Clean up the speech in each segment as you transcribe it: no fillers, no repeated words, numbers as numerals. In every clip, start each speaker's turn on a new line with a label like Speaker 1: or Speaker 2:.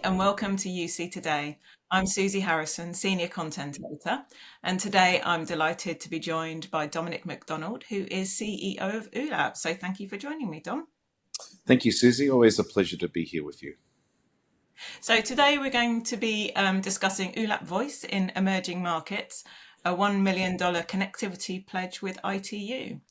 Speaker 1: and welcome to UC Today. I'm Susie Harrison, Senior Content Editor, and today I'm delighted to be joined by Dominic McDonald, who is CEO of ULAP. So thank you for joining me, Dom.
Speaker 2: Thank you, Susie. Always a pleasure to be here with you.
Speaker 1: So today we're going to be discussing ULAP Voice in emerging markets, a $1 million connectivity pledge with ITU.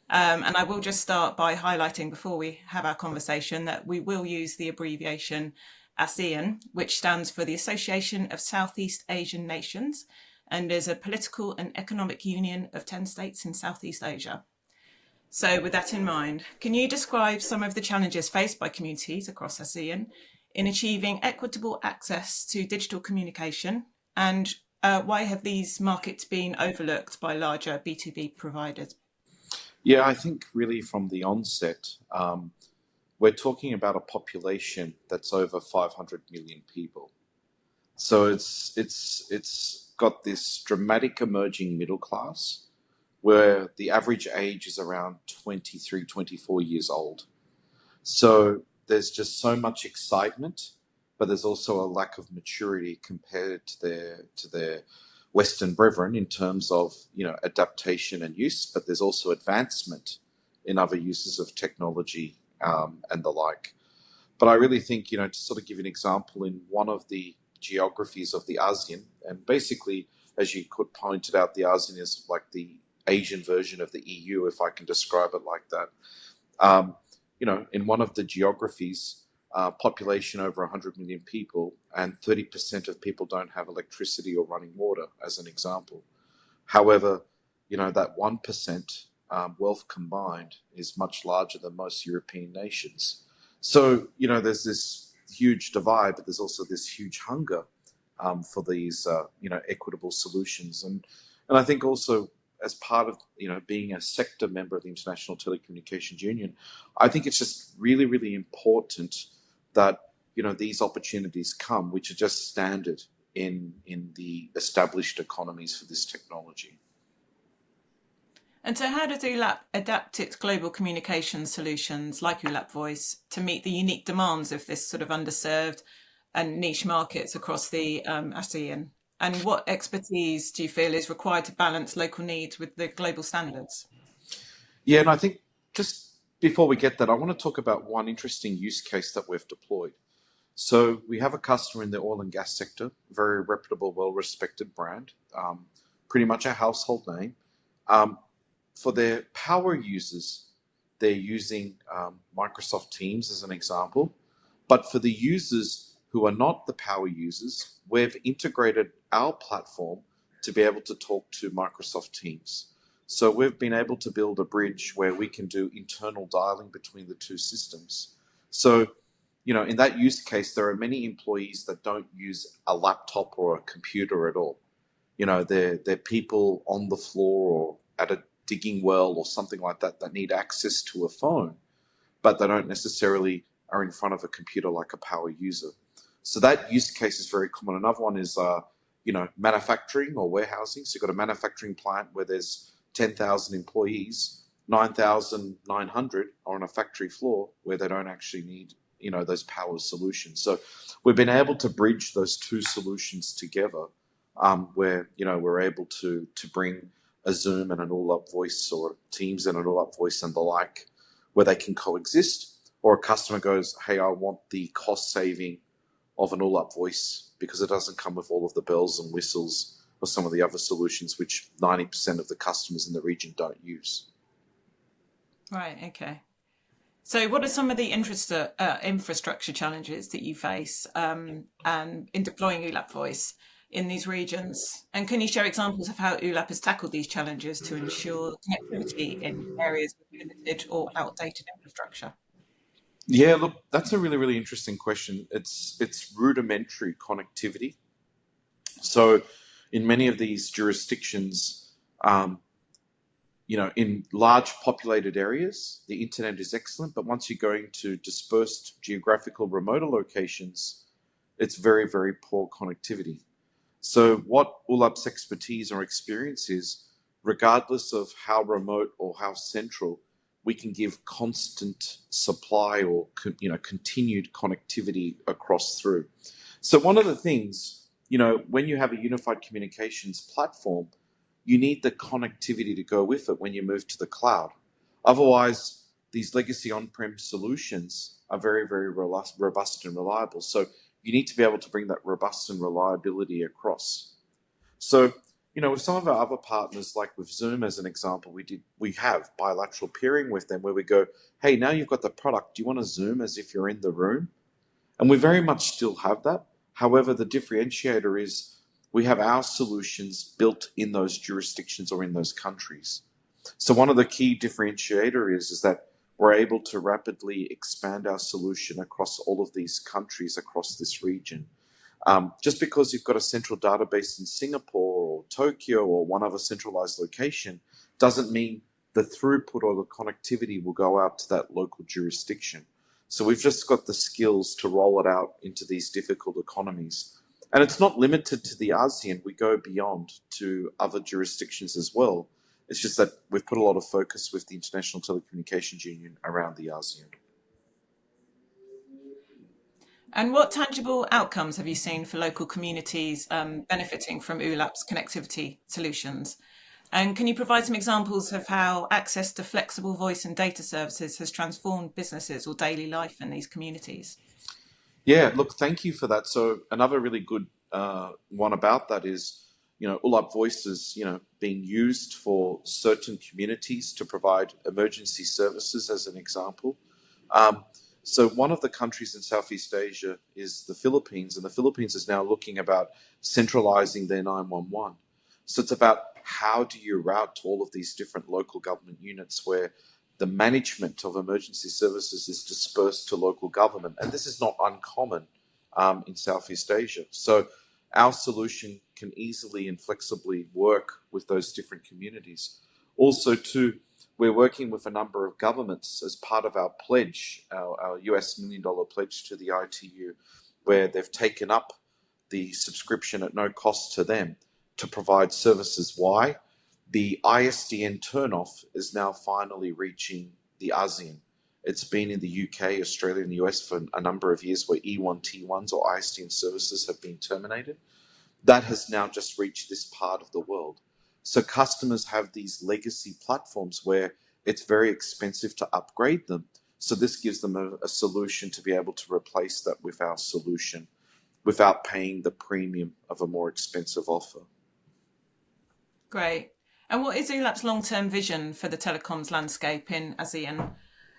Speaker 1: And I will just start by highlighting before we have our conversation that we will use the abbreviation ASEAN, which stands for the Association of Southeast Asian Nations and is a political and economic union of 10 states in Southeast Asia. So with that in mind, can you describe some of the challenges faced by communities across ASEAN in achieving equitable access to digital communication, and why have these markets been overlooked by larger B2B providers?
Speaker 2: Yeah, I think really from the onset, we're talking about a population that's over 500 million people. So it's got this dramatic emerging middle class where the average age is around 23, 24 years old. So there's just so much excitement, but there's also a lack of maturity compared to their Western brethren in terms of, adaptation and use, but there's also advancement in other uses of technology and the like. But I really think, to sort of give you an example, in one of the geographies of the ASEAN, and basically, as you could point it out, the ASEAN is like the Asian version of the EU, if I can describe it like that. In one of the geographies, population over 100 million people, and 30% of people don't have electricity or running water, as an example. However, that 1% wealth combined is much larger than most European nations. So, there's this huge divide, but there's also this huge hunger for these, equitable solutions. And I think also as part of, being a sector member of the International Telecommunications Union, I think it's just really, really important that, these opportunities come, which are just standard in the established economies for this technology.
Speaker 1: And so how does ULAP adapt its global communication solutions like ULAP Voice to meet the unique demands of this sort of underserved and niche markets across the ASEAN? And what expertise do you feel is required to balance local needs with the global standards?
Speaker 2: Yeah, and I think just before we get that, I want to talk about one interesting use case that we've deployed. So we have a customer in the oil and gas sector, very reputable, well-respected brand, pretty much a household name. For their power users, they're using Microsoft Teams as an example. But for the users who are not the power users, we've integrated our platform to be able to talk to Microsoft Teams. So we've been able to build a bridge where we can do internal dialing between the two systems. So, in that use case, there are many employees that don't use a laptop or a computer at all. They're people on the floor or at a digging well or something like that need access to a phone, but they don't necessarily are in front of a computer like a power user. So that use case is very common. Another one is, manufacturing or warehousing. So you've got a manufacturing plant where there's 10,000 employees, 9,900 are on a factory floor where they don't actually need, those power solutions. So we've been able to bridge those two solutions together, where, we're able to bring a Zoom and an ULAP Voice or Teams and an ULAP Voice and the like, where they can coexist. Or a customer goes, hey, I want the cost saving of an ULAP Voice because it doesn't come with all of the bells and whistles or some of the other solutions which 90% of the customers in the region don't use.
Speaker 1: Right, okay. So what are some of the infrastructure challenges that you face and in deploying ULAP Voice in these regions? And can you share examples of how ULAP has tackled these challenges to ensure connectivity in areas with limited or outdated infrastructure?
Speaker 2: Yeah, look, that's a really, really interesting question. It's rudimentary connectivity. So in many of these jurisdictions, in large populated areas, the internet is excellent, but once you're going to dispersed geographical remoter locations, it's very, very poor connectivity. So what ULAP's expertise or experience is, regardless of how remote or how central, we can give constant supply or continued connectivity across through. So one of the things, when you have a unified communications platform, you need the connectivity to go with it when you move to the cloud. Otherwise, these legacy on-prem solutions are very, very robust and reliable. So you need to be able to bring that robust and reliability across. So, with some of our other partners, like with Zoom as an example, we have bilateral peering with them where we go, hey, now you've got the product. Do you want to Zoom as if you're in the room? And we very much still have that. However, the differentiator is we have our solutions built in those jurisdictions or in those countries. So one of the key differentiator is that we're able to rapidly expand our solution across all of these countries across this region. Just because you've got a central database in Singapore or Tokyo or one other centralized location doesn't mean the throughput or the connectivity will go out to that local jurisdiction. So we've just got the skills to roll it out into these difficult economies. And it's not limited to the ASEAN. We go beyond to other jurisdictions as well. It's just that we've put a lot of focus with the International Telecommunications Union around the ASEAN.
Speaker 1: And what tangible outcomes have you seen for local communities benefiting from ULAP's connectivity solutions? And can you provide some examples of how access to flexible voice and data services has transformed businesses or daily life in these communities?
Speaker 2: Yeah, look, thank you for that. So another really good one about that is, ULAP Voice is, being used for certain communities to provide emergency services, as an example. So one of the countries in Southeast Asia is the Philippines, and the Philippines is now looking about centralizing their 911. So it's about how do you route to all of these different local government units where the management of emergency services is dispersed to local government. And this is not uncommon in Southeast Asia. So our solution can easily and flexibly work with those different communities. Also, too, we're working with a number of governments as part of our pledge, our US $1 million pledge to the ITU, where they've taken up the subscription at no cost to them to provide services. Why? The ISDN turnoff is now finally reaching the ASEAN. It's been in the UK, Australia, and the US for a number of years where E1T1s or ISDN services have been terminated. That has now just reached this part of the world. So customers have these legacy platforms where it's very expensive to upgrade them. So this gives them a solution to be able to replace that with our solution without paying the premium of a more expensive offer.
Speaker 1: Great. And what is ULAP's long-term vision for the telecoms landscape in ASEAN?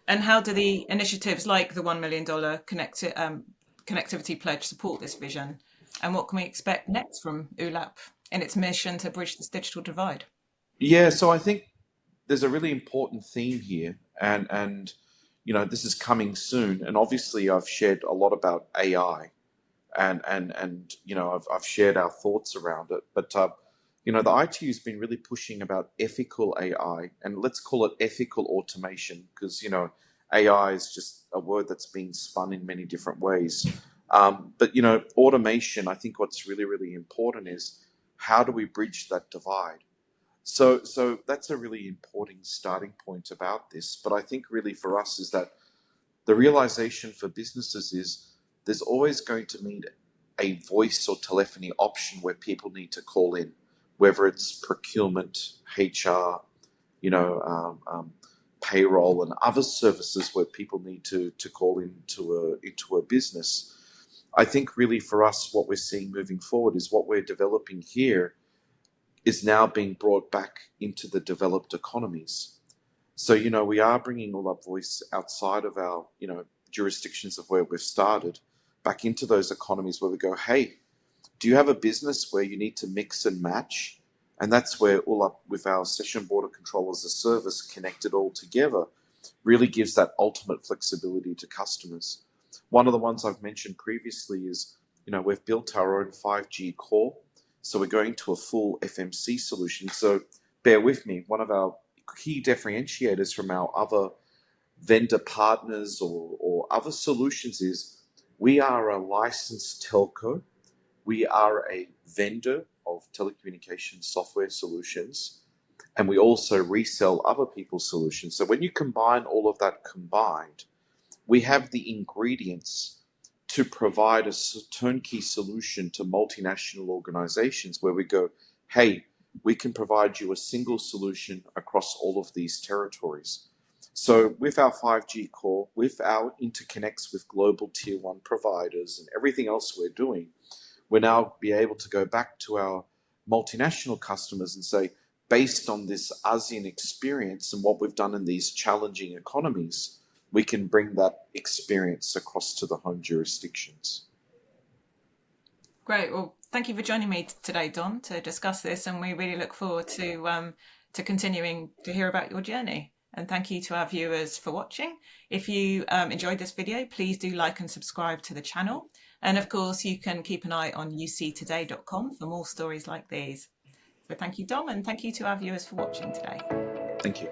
Speaker 1: And how do the initiatives like the $1 million connectivity pledge support this vision? And what can we expect next from ULAP in its mission to bridge this digital divide?
Speaker 2: Yeah, so I think there's a really important theme here, and this is coming soon. And obviously, I've shared a lot about AI, and I've shared our thoughts around it. But the ITU has been really pushing about ethical AI, and let's call it ethical automation, because AI is just a word that's been spun in many different ways. But automation, I think what's really, really important is how do we bridge that divide? So that's a really important starting point about this. But I think really for us is that the realization for businesses is there's always going to need a voice or telephony option where people need to call in, whether it's procurement, HR, payroll, and other services where people need to call into a business. I think really for us, what we're seeing moving forward is what we're developing here is now being brought back into the developed economies. So, we are bringing ULAP Voice outside of our, jurisdictions of where we've started, back into those economies where we go, hey, do you have a business where you need to mix and match? And that's where ULAP, with our session border control as a service connected all together, really gives that ultimate flexibility to customers. One of the ones I've mentioned previously is, we've built our own 5G core. So we're going to a full FMC solution. So bear with me. One of our key differentiators from our other vendor partners or other solutions is we are a licensed telco. We are a vendor of telecommunications software solutions. and we also resell other people's solutions. So when you combine all of that combined, we have the ingredients to provide a turnkey solution to multinational organizations where we go, hey, we can provide you a single solution across all of these territories. So with our 5G core, with our interconnects with global tier one providers and everything else we're doing, we'll now be able to go back to our multinational customers and say, based on this ASEAN experience and what we've done in these challenging economies, we can bring that experience across to the home jurisdictions.
Speaker 1: Great. Well, thank you for joining me today, Don, to discuss this, and we really look forward to continuing to hear about your journey. And thank you to our viewers for watching. If you enjoyed this video, please do like and subscribe to the channel. And of course, you can keep an eye on uctoday.com for more stories like these. So thank you, Dom, and thank you to our viewers for watching today.
Speaker 2: Thank you.